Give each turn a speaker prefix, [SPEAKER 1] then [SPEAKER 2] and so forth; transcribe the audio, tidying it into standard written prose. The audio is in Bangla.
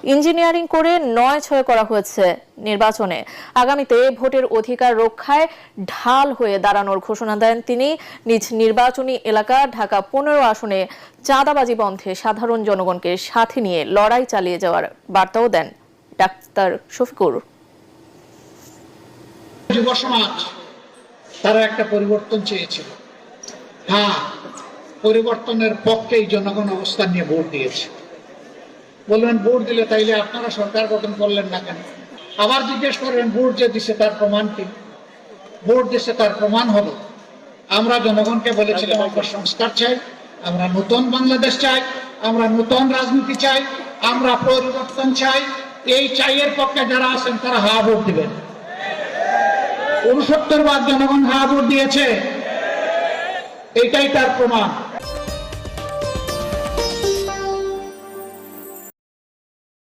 [SPEAKER 1] ইঞ্জিনিয়ারিং করে ৯-৬ করা হয়েছে নির্বাচনে। আগামীতে ভোটের অধিকার রক্ষায় ঢাল হয়ে দাঁড়ানোর ঘোষণা দেন তিনি। নিজ নির্বাচনী এলাকা ঢাকা ১৫ আসনে চাঁদাবাজি বন্ধে সাধারণ জনগণকে সাথে নিয়ে লড়াই চালিয়ে যাওয়ার বার্তাও দেন ডাক্তার শফিকুর।
[SPEAKER 2] যুব সমাজ তারা একটা পরিবর্তন চেয়েছিল। হ্যাঁ, পরিবর্তনের পক্ষেই জনগণ অবস্থান নিয়ে ভোট দিয়েছে। বলবেন ভোট দিলে তাইলে আপনারা সরকার গঠন করলেন না কেন? আবার জিজ্ঞেস করবেন ভোট যে দিছে তার প্রমাণ কি? ভোট দিছে তার প্রমাণ হলো আমরা জনগণকে বলেছিলাম আমরা সংস্কার চাই, আমরা নতুন বাংলাদেশ চাই, আমরা নতুন রাজনীতি চাই, আমরা পরিবর্তন চাই। এই চাইয়ের পক্ষে যারা আছেন তারা হা ভোট দিবেন। ৬৯ বার জনগণ হা ভোট দিয়েছে, এটাই তার প্রমাণ।